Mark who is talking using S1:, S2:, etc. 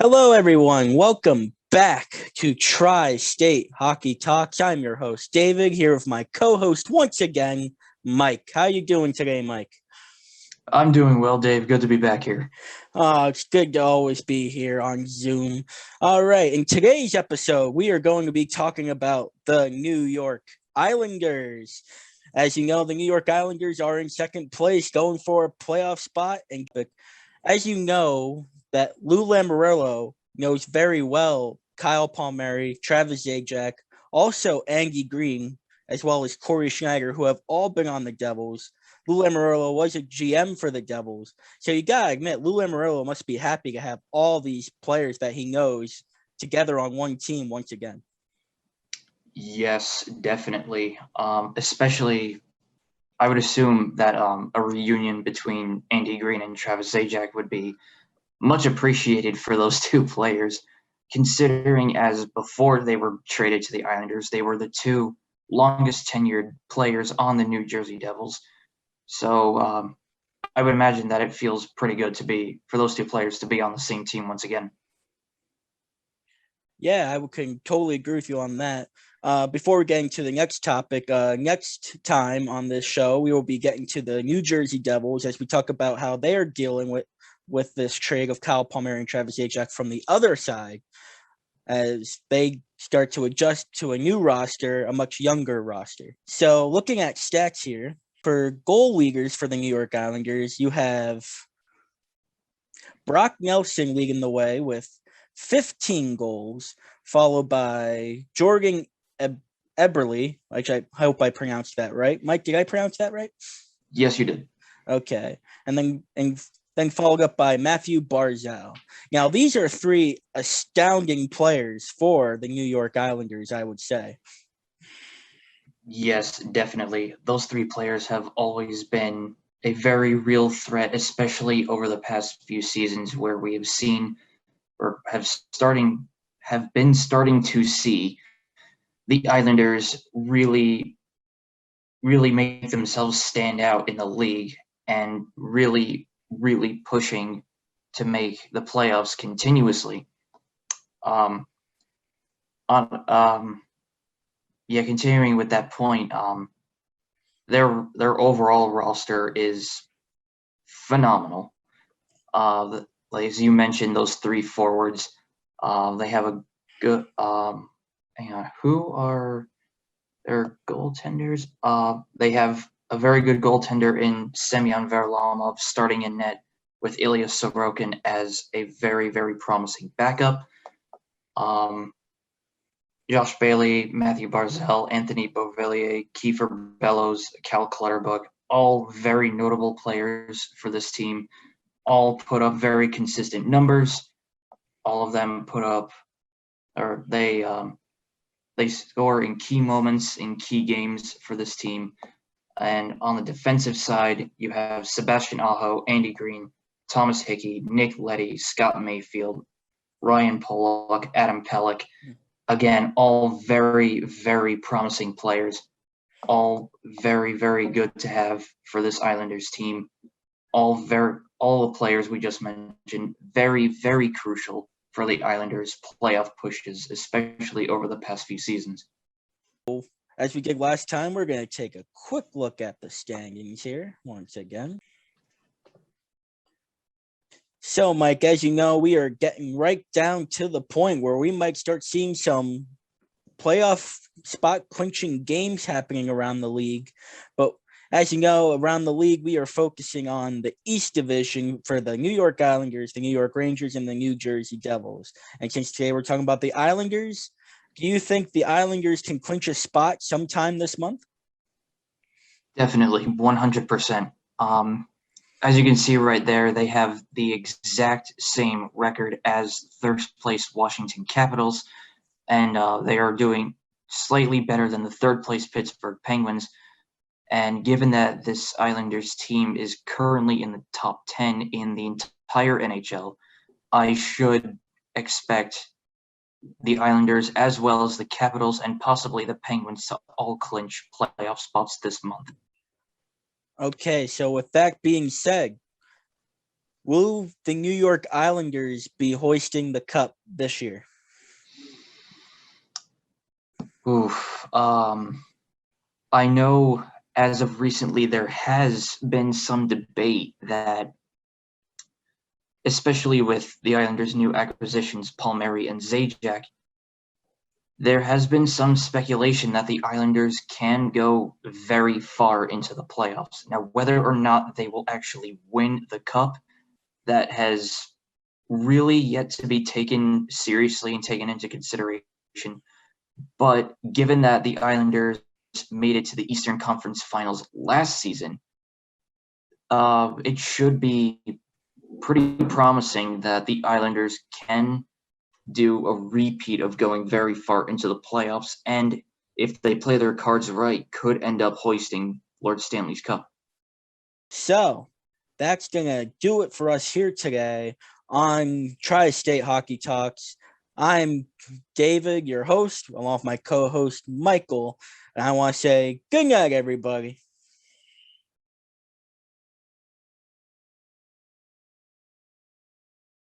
S1: Hello, everyone. Welcome back to Tri-State Hockey Talks. I'm your host, David, here with my co-host once again, Mike. How you doing today, Mike?
S2: I'm doing well, Dave. Good to be back here.
S1: It's good to always be here on Zoom. All right, in today's episode, we are going to be talking about the New York Islanders. As you know, the New York Islanders are in second place, going for a playoff spot. And as you know, that Lou Lamoriello knows very well Kyle Palmieri, Travis Zajac, also Andy Green, as well as Corey Schneider, who have all been on the Devils. Lou Lamoriello was a GM for the Devils. So you got to admit, Lou Lamoriello must be happy to have all these players that he knows together on one team once again.
S2: Yes, definitely. Especially, I would assume that a reunion between Andy Green and Travis Zajac would be much appreciated for those two players, considering as before they were traded to the Islanders, they were the two longest tenured players on the New Jersey Devils. So I would imagine that it feels pretty good for those two players to be on the same team once again.
S1: Yeah, I can totally agree with you on that. Before we get into the next topic, next time on this show, we will be getting to the New Jersey Devils as we talk about how they are dealing with this trade of Kyle Palmieri and Travis Zajac from the other side as they start to adjust to a new roster, a much younger roster. So looking at stats here, for goal leaders for the New York Islanders, you have Brock Nelson leading the way with 15 goals, followed by Jorgen Eberle, which I hope I pronounced that right. Mike, did I pronounce that right?
S2: Yes, you did.
S1: Okay. And then followed up by Matthew Barzal. Now, these are three astounding players for the New York Islanders, I would say.
S2: Yes, definitely. Those three players have always been a very real threat, especially over the past few seasons where we have seen or have been starting to see the Islanders really make themselves stand out in the league and really pushing to make the playoffs continuously. Continuing with that point, their overall roster is phenomenal. Like as you mentioned, those three forwards, they have a good. Hang on, who are their goaltenders? They have a very good goaltender in Semyon Varlamov starting in net with Ilya Sorokin as a very promising backup. Josh Bailey, Matthew Barzal, Anthony Beauvillier, Kiefer Bellows, Cal Clutterbuck, all very notable players for this team. All put up very consistent numbers. All of them they score in key moments in key games for this team. And on the defensive side, you have Sebastian Aho, Andy Green, Thomas Hickey, Nick Leddy, Scott Mayfield, Ryan Pollock, Adam Pelech. Again, all very promising players. All very good to have for this Islanders team. All the players we just mentioned, very crucial for the Islanders' playoff pushes, especially over the past few seasons.
S1: As we did last time, we're going to take a quick look at the standings here once again. So, Mike, as you know, we are getting right down to the point where we might start seeing some playoff spot clinching games happening around the league. But as you know, around the league, we are focusing on the East Division for the New York Islanders, the New York Rangers, and the New Jersey Devils. And since today we're talking about the Islanders, do you think the Islanders can clinch a spot sometime this month?
S2: Definitely, 100%. As you can see right there, they have the exact same record as third-place Washington Capitals, and they are doing slightly better than the third-place Pittsburgh Penguins. And given that this Islanders team is currently in the top 10 in the entire NHL, I should expect the Islanders as well as the Capitals and possibly the Penguins to all clinch playoff spots this month.
S1: Okay, so with that being said, Will the New York Islanders be hoisting the cup this year?
S2: Oof. I know as of recently there has been some debate that, especially with the Islanders' new acquisitions, Palmieri and Zajac, there has been some speculation that the Islanders can go very far into the playoffs. Now, whether or not they will actually win the cup, that has really yet to be taken seriously and taken into consideration. But given that the Islanders made it to the Eastern Conference Finals last season, it should be pretty promising that the Islanders can do a repeat of going very far into the playoffs, and if they play their cards right, could end up hoisting Lord Stanley's Cup.
S1: So that's going to do it for us here today on Tri-State Hockey Talks. I'm David, your host, along with my co-host, Michael, and I want to say good night, everybody.